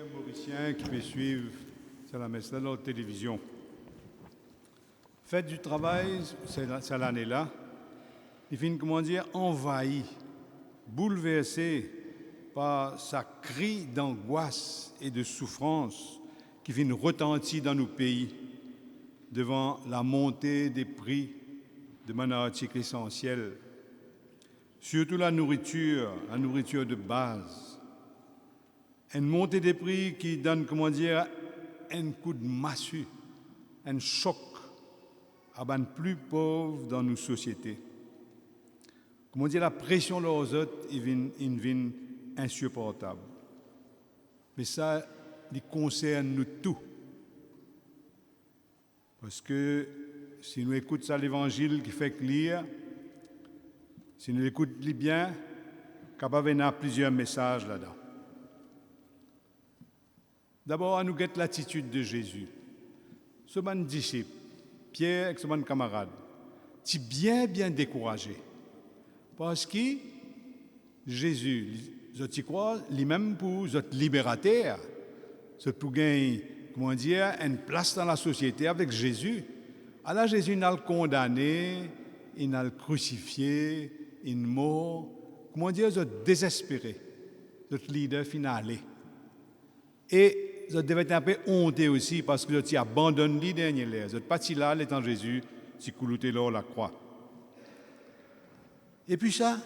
Mauriciens qui peut suivre c'est la messe de la télévision. Fête du travail, c'est l'année-là. Il finit, comment dire, envahi, bouleversé par sa cri d'angoisse et de souffrance qui finit retentir dans nos pays devant la montée des prix de manière article essentielle, surtout la nourriture de base. Une montée des prix qui donne, comment dire, un coup de massue, un choc à les plus pauvres dans nos sociétés. Comment dire, la pression de leurs autres, il vient insupportable. Mais ça, il concerne nous tous. Parce que si nous écoutons ça, l'évangile qui fait lire, si nous l'écoutons bien, capable d'en avoir plusieurs messages là-dedans. D'abord, à nous guetter l'attitude de Jésus. Ce bon disciple, Pierre et ce bon camarade, c'est bien découragé. Parce que Jésus, je t'y crois, lui-même pour être libérateur, c'est pour gagner, comment dire, une place dans la société avec Jésus. Alors Jésus n'a le condamné, il n'a le crucifié, il mort. Comment dire, je désespéré, notre leader final. Et je devais être un peu honté aussi parce que je t'y abandonne les derniers l'air. Je pas si là, l'étant Jésus, si coulouté là la croix. Et puis ça,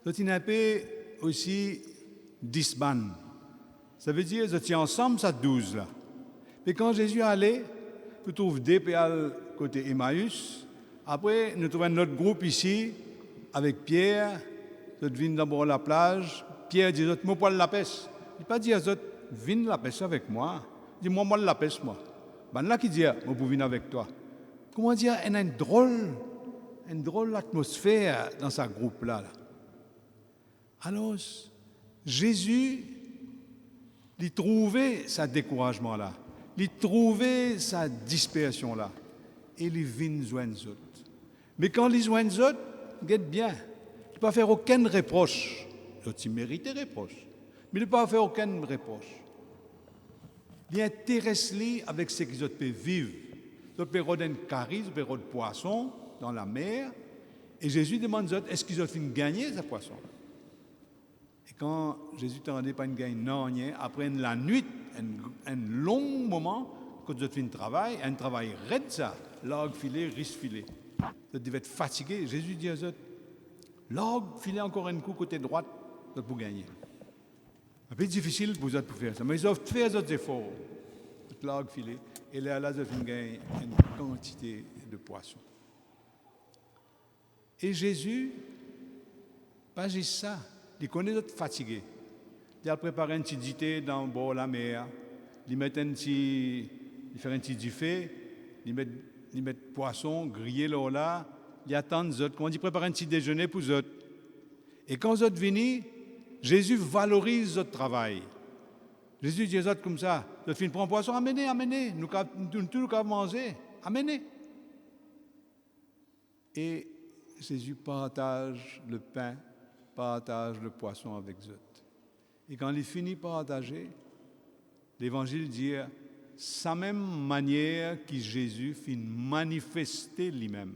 je t'y un peu aussi disban. Ça veut dire, je t'y ensemble, ça 12 là. Mais quand Jésus allait, nous trouvons des péales côté Emmaüs. Après, nous trouvons notre groupe ici, avec Pierre. Je viens d'abord la plage. Pierre dit, je me poil la pêche. Il n'a pas dit, je viens la pêche avec moi. Il dit, moi, la pêche, moi. Ben là, qui dit, je peux venir avec toi. Comment dire, il y a une drôle atmosphère dans ce groupe-là. Alors, Jésus, il trouvait ce découragement-là. Il trouvait sa dispersion-là. Et il vient joindre les autres. Mais quand il joint les autres, regarde bien, il ne peut pas faire aucun reproche. Il mérite des reproches. Mais il ne peut pas faire aucun reproche. Il intéresse avec ce qu'ils peuvent vivre. Ils peuvent avoir un caris, ils peuvent avoir des poissons dans la mer. Et Jésus demande aux autres, est-ce qu'ils ont fini de gagner ces poissons? Et quand Jésus t'en pas une gagne, non, après la nuit, un long moment, quand ils ont fini de travail, un travail raide ça, l'orgue filé, risque filé. Ils devaient être fatigués. Jésus dit aux autres, l'orgue filé encore un coup côté droite, pour gagner. Un peu difficile pour eux pour faire ça, mais ils ont fait des efforts. L'orgue filé, et là, ils ont gagné une quantité de poissons. Et Jésus, pas juste ça, il connaît d'autres fatigués. Il a préparé un petit dîner dans le bord de la mer, il met il fait un petit buffet, il met poisson grillé là, il attend les autres. Comment il prépare un petit déjeuner pour les autres. Et quand les autres viennent, Jésus valorise notre travail. Jésus dit aux autres comme ça, vous avez prendre poisson, amenez, nous avons manger, amenez. Et Jésus partage le pain, partage le poisson avec eux. Et quand il finit par partager, l'Évangile dit, sa même manière que Jésus finit manifester lui-même,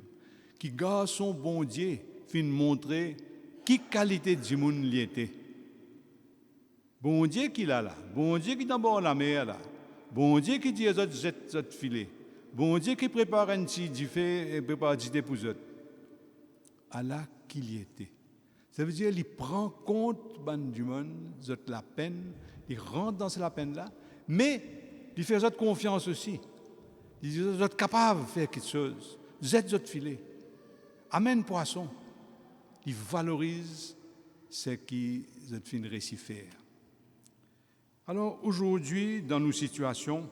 qui garde son bon Dieu, finit montrer qui qualité du monde il était. Bon Dieu qu'il a là, bon Dieu qui d'abord la mer là, bon Dieu qui dit aux autres jette filet, bon Dieu qui prépare un petit du fait et prépare du thé pour eux. Allah qu'il y était. Ça veut dire qu'il prend compte du monde, la peine, il rentre dans cette peine-là, mais il fait aux confiance aussi. Il dit aux autres capables de faire quelque chose, jette autres filet, amène poisson. Il valorise ce qu'ils ont fait récit faire. Alors aujourd'hui, dans nos situations,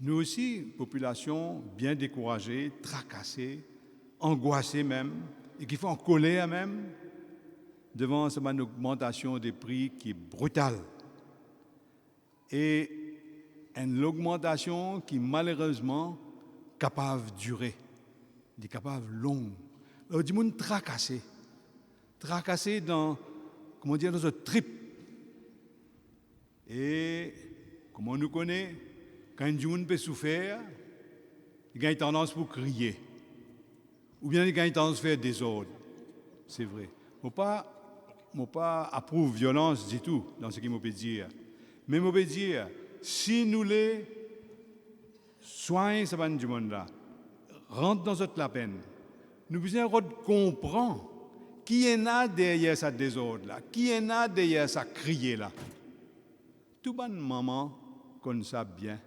nous aussi, population bien découragée, tracassée, angoissée même, et qui font en colère même, devant cette augmentation des prix qui est brutale. Et une augmentation qui malheureusement capable de durer, est capable longue. Alors, du monde tracassé dans, comment dire, dans un trip. Et, comme on nous connaît, quand du monde peut souffrir, il a une tendance pour crier. Ou bien il a une tendance à faire désordre. C'est vrai. Je ne pas approuve violence du tout dans ce qu'il me peut dire. Mais je peux dire, si nous les soignons ce ban du monde là, rentre dans notre la peine, nous besoin de comprendre qui est là derrière ce désordre là, qui est là derrière ça crier là. Tout bon maman comme ça bien.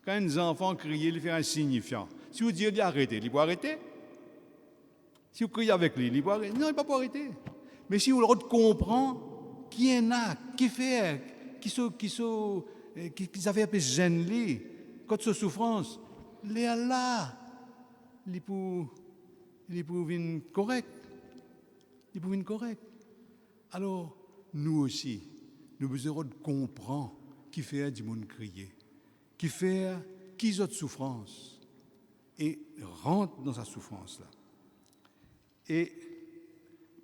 Quand les enfants crient, il fait insignifiant. Si vous dites arrêtez, il peut arrêter. Si vous criez avec lui, il peut arrêter. Non, il ne peut pas arrêter. Mais si vous le comprend, qui est là, qui fait, qui avaient appelé gêne lui, quand ce souffrance, il est là, il peut venir correct. Il peut venir correct. Alors, nous aussi, nous besoin de comprendre qui fait du monde crier, qui fait qui a de souffrance, et rentre dans sa souffrance-là. Et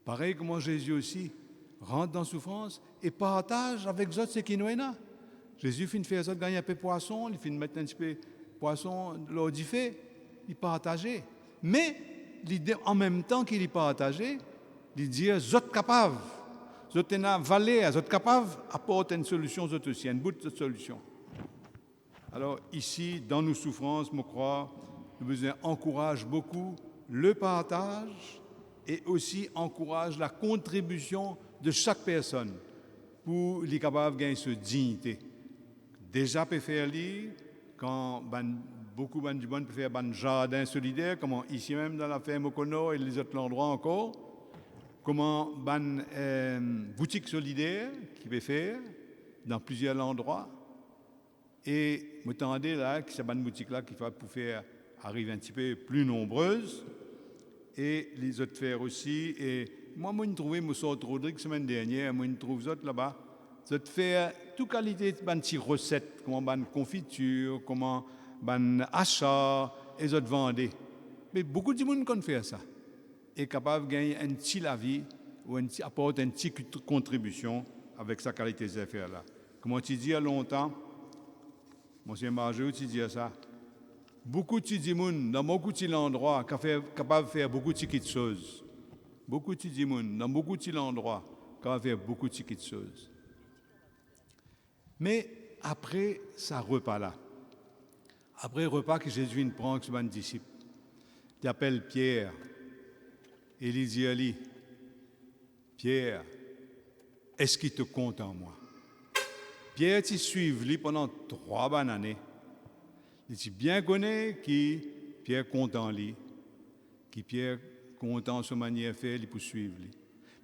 pareil comme Jésus aussi rentre dans la souffrance et partage avec les autres ce qui nous est là. Jésus finit de faire ça, gagner un peu de poisson, il finit de mettre un petit peu de poisson lors du fait, il partageait. Mais en même temps qu'il y partageait, il dit vous êtes capables, vous êtes valé, vous êtes capables d'apporter une solution aux autres aussi, un bout de solution. Alors ici, dans nos souffrances, je crois, nous encourage beaucoup le partage et aussi encourage la contribution de chaque personne pour les capables de gagner cette dignité. Déjà, peut faire lire, quand beaucoup de gens peuvent faire un jardin solidaire, comme ici même dans la ferme Okono et les autres endroits encore, comment boutique solidaire qui peut faire dans plusieurs endroits. Et vous attendez là que c'est une boutique là qui va pour faire arriver un petit peu plus nombreuse. Et les autres faire aussi. Et moi, je trouvé mon sort Rodrigue la semaine dernière, moi, je trouve autres là-bas. Vous autres faire toute qualité de petites recettes, comment une confiture, comment un achat, et les autres vendent. Mais beaucoup de monde qui fait ça. Est capable de gagner un petit la vie ou apporter une petite contribution avec sa qualité d'affaires là. Comme tu dis il y a longtemps, Monsieur Marjou, tu dis ça. Beaucoup de gens dans beaucoup d'endroits capables de faire beaucoup de petites choses. Beaucoup de gens dans beaucoup d'endroits capables de faire beaucoup de petites choses. Mais après ça repas là, après le repas que Jésus prend avec ses disciples, il appelle Pierre et il dit à lui, Pierre, est-ce qu'il te compte en moi? Pierre t'y suivi lui pendant 3 bonnes années. Il dit bien connaît qui Pierre compte en lui, qui Pierre compte en sa manière de faire, il peut suivre lui.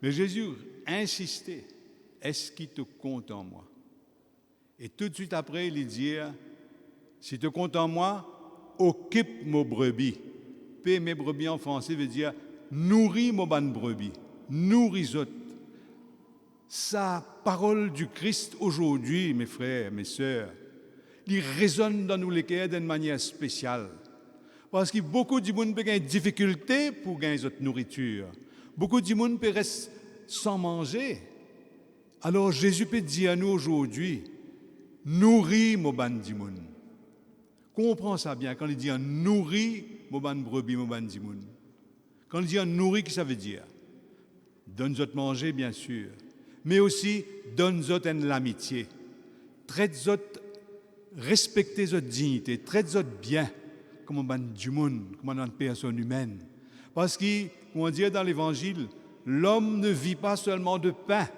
Mais Jésus insistait, est-ce qu'il te compte en moi? Et tout de suite après, il dit, si tu comptes en moi, occupe mes brebis. Paix mes brebis en français veut dire nourris mes bonnes brebis, nourris-autres. Sa parole du Christ aujourd'hui, mes frères, mes sœurs, il résonne dans nous les cœurs d'une manière spéciale. Parce que beaucoup de monde ont des difficultés pour gagner cette nourriture. Beaucoup de monde peut rester sans manger. Alors Jésus peut dire à nous aujourd'hui, nourris mon ban du monde. Comprends ça bien quand il dit nourris mon ban brebis, mon ban du monde. Quand il dit nourris, qu'est-ce que ça veut dire? Donne-nous de manger, bien sûr, mais aussi donne-nous de l'amitié. Traite-nous, respectez votre dignité, traite-nous bien, comme un ban du monde, comme une personne humaine. Parce que, on dit dans l'Évangile, l'homme ne vit pas seulement de pain,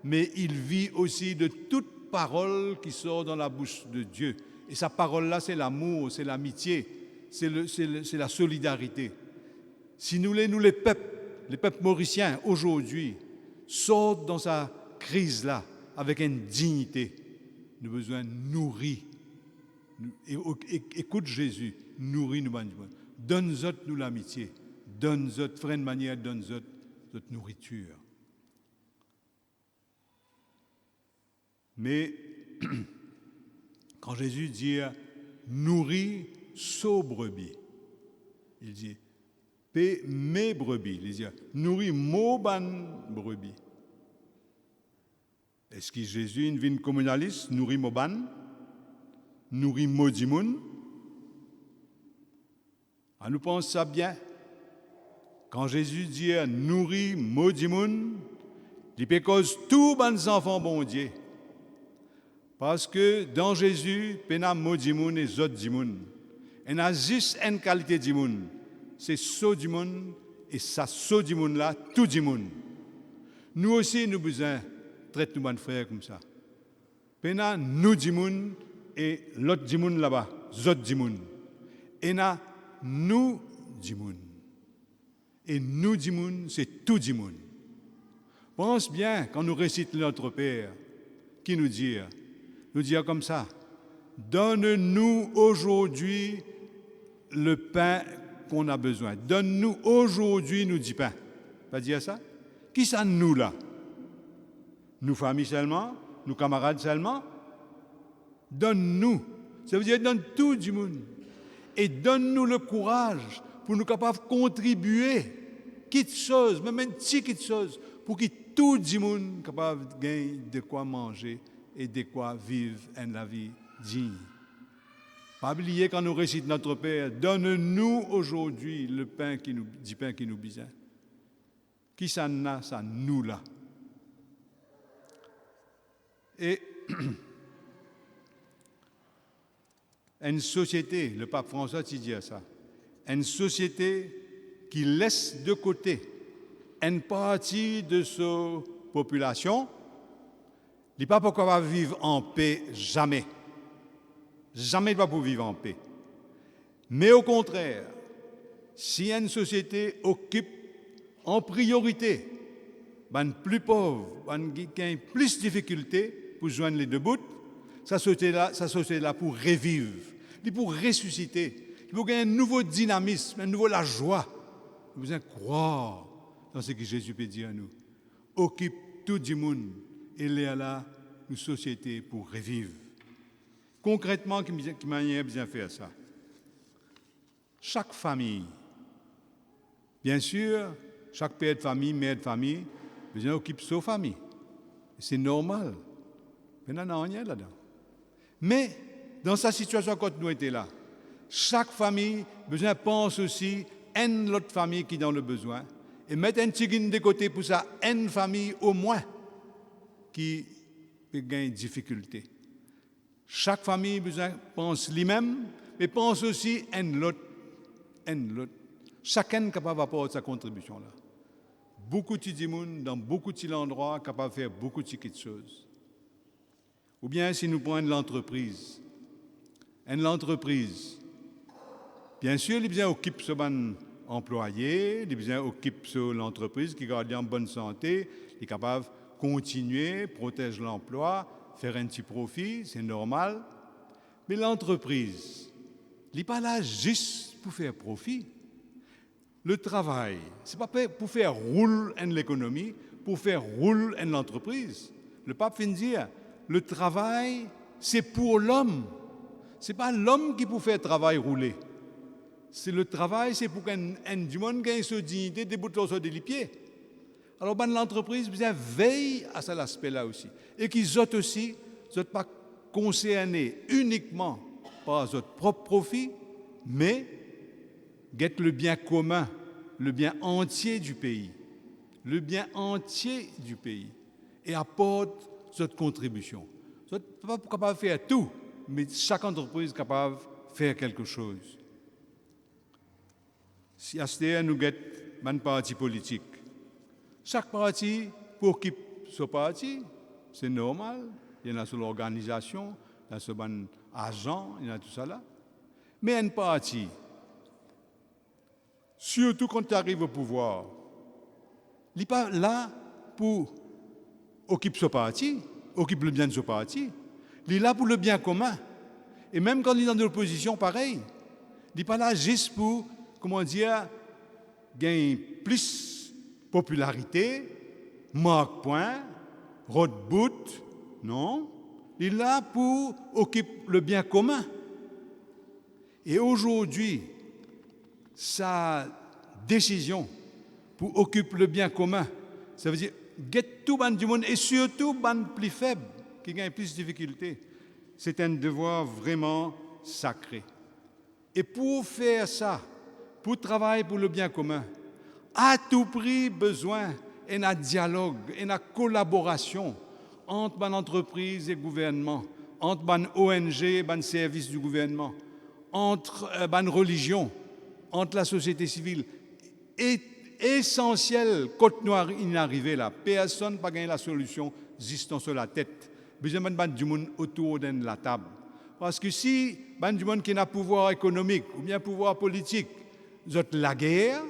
mais il vit aussi de toute parole qui sort dans la bouche de Dieu. Et sa parole-là, c'est l'amour, c'est l'amitié, c'est la solidarité. Si nous les peuples mauriciens, aujourd'hui, sortent dans sa crise-là avec une dignité, nous avons besoin de nourrir. Écoute Jésus, nourris-nous. Donne-nous l'amitié, donne-nous, frère de manière, donne-nous notre nourriture. Mais quand Jésus dit nourris ses brebis, il dit paix mes brebis, il dit nourris mes brebis. Est-ce que Jésus une vie communaliste, nourrit Moban, nourrit Modimoun? On nous pense ça bien. Quand Jésus dit nourrit Modimoun, il peut cause tous les enfants bon Dieu. Parce que dans Jésus, il y a Modimoun et Zot Dimoun. Il y a juste une qualité d'imoun. C'est so dimoun et ça so dimoun là, tout dimoun. Nous aussi, nous besoin traiter nos frères comme ça. Il y a nous dimoun et l'autre dimoun là-bas, Zot dimoun. Il y a nous dimoun. Et nous dimoun, c'est tout dimoun. Pense bien quand nous récitons notre Père, qui nous dit comme ça, donne-nous aujourd'hui le pain qu'on a besoin. Donne-nous aujourd'hui, nous dit pain. Pas dire ça? Qui ça nous là? Nous familles seulement? Nous camarades seulement? Donne-nous. Ça veut dire donne tout du monde. Et donne-nous le courage pour nous capables de contribuer, quelque chose, même une petite chose, pour que tout le monde capable de gagner de quoi manger et de quoi vivre une vie digne. Pas oublier quand nous récitons notre Père, donne-nous aujourd'hui le pain qui nous dit pain qui nous besoin. Qui ça n'a, ça nous là. Et une société, le pape François dit ça, une société qui laisse de côté une partie de sa population, il n'est pas capable de vivre en paix jamais. Jamais il ne va pouvoir vivre en paix. Mais au contraire, si une société occupe en priorité les plus pauvres, qui ont plus de difficultés pour joindre les deux bouts, sa société-là pour revivre, pour ressusciter, pour gagner un nouveau dynamisme, un nouveau la joie. Nous devons croire dans ce que Jésus peut dire à nous. Occupe tout le monde et là, une société pour revivre. Concrètement, qui manière bien faire ça? Chaque famille, bien sûr, chaque père de famille, mère de famille, besoin occuper sa famille. C'est normal. Mais il n'y a rien là-dedans. Mais, dans sa situation quand nous étions là, chaque famille besoin pense aussi à une autre famille qui est dans le besoin et mettre un petit de côté pour ça, une famille au moins qui peut gagner des difficultés. Chaque famille besoin pense lui-même, mais pense aussi à l'autre. Chacun est capable d'apporter sa contribution là. Beaucoup de gens dans beaucoup d'endroits capables de faire beaucoup de petites choses. Ou bien si nous prenons l'entreprise, bien sûr, les gens occupent ce bon employé, les gens occupent l'entreprise qui garde en bonne santé, est capable de continuer, protéger l'emploi, faire un petit profit, c'est normal. Mais l'entreprise, elle n'est pas là juste pour faire profit. Le travail, ce n'est pas pour faire rouler l'économie, pour faire rouler l'entreprise. Le pape vient de dire, le travail, c'est pour l'homme. Ce n'est pas l'homme qui peut faire le travail rouler. C'est le travail, c'est pour qu'un du monde gagne sa dignité, déboute sur des pieds. Alors, l'entreprise veille à cet aspect-là aussi. Et qu'ils ont aussi, ne sont pas concernés uniquement par leur propre profit, mais guettent le bien commun, le bien entier du pays. Le bien entier du pays. Et apportent cette contribution. Vous n'êtes pas capable de faire tout, mais chaque entreprise est capable de faire quelque chose. Si à ce moment nous avons un parti politique, chaque parti occupe son parti, c'est normal. Il y en a sur l'organisation, il y en a sur l'agent, il y en a tout ça là. Mais un parti, surtout quand tu arrives au pouvoir, il n'est pas là pour occuper son parti, occupe le bien de son parti. Il est là pour le bien commun. Et même quand il est dans l'opposition, pareil. Il n'est pas là juste pour, gagner plus de popularité, marque point, road boot. Non. Il est là pour occuper le bien commun. Et aujourd'hui, sa décision pour occuper le bien commun, ça veut dire guette tout ban du monde et surtout ban plus faible, qui gagne plus de difficultés. C'est un devoir vraiment sacré. Et pour faire ça, pour travailler pour le bien commun, à tout prix besoin d'un dialogue, d'une collaboration entre les entreprises et le gouvernement, entre les ONG et les services du gouvernement, entre les religions, entre la société civile. Est essentiel quand nous arrivons là. Personne n'a pas gagné la solution existant sur la tête. Besoin de du monde autour de la table. Parce que si du monde qui a pouvoir économique ou bien pouvoir politique, la guerre,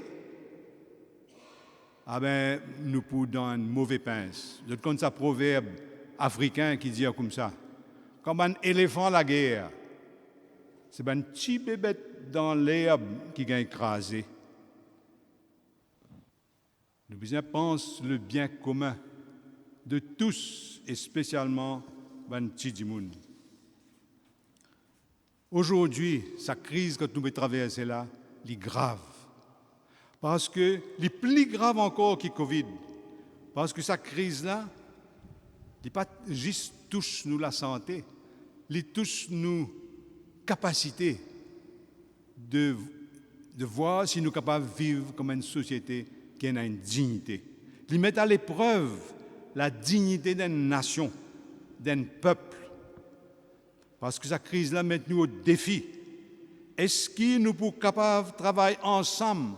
ah ben, nous pouvons dans un mauvais pince. Vous connaissez un proverbe africain qui dit comme ça. Comme un éléphant la guerre, c'est un petit bébé dans l'herbe qui a écrasé. Nous besoin penser le bien commun de tous et spécialement des petits monde. Aujourd'hui, sa crise que nous traversons là, est grave. Parce que les plus grave encore que Covid. Parce que cette crise-là, n'est pas juste touche nous la santé, elle touche nous capacité de voir si nous sommes capables de vivre comme une société qui a une dignité. Elle met à l'épreuve la dignité d'une nation, d'un peuple. Parce que cette crise-là met nous au défi. Est-ce que nous sommes capables de travailler ensemble,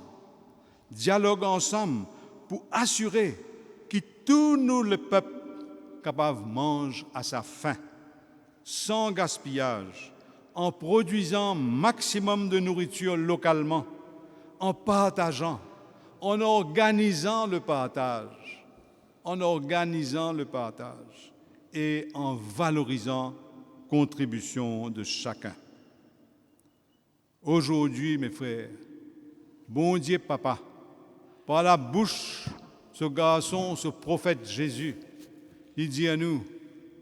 dialoguer ensemble, pour assurer que tout nous, le peuple, capable de manger à sa faim, sans gaspillage, en produisant maximum de nourriture localement, en partageant, en organisant le partage, et en valorisant contribution de chacun. Aujourd'hui, mes frères, bon Dieu papa, par la bouche, ce garçon, ce prophète Jésus, il dit à nous,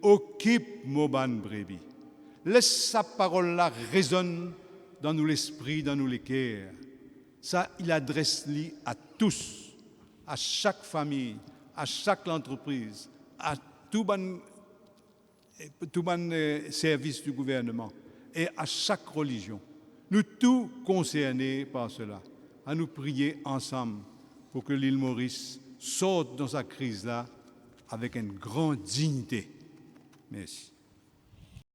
occupe mon ban brebis. Laisse sa parole-là résonne dans nous l'esprit, dans nous les cœurs. Ça, il adresse-lui à tous, à chaque famille, à chaque entreprise, à tout bon service du gouvernement et à chaque religion. Nous tous concernés par cela, à nous prier ensemble pour que l'île Maurice sorte dans sa crise-là avec une grande dignité. Merci.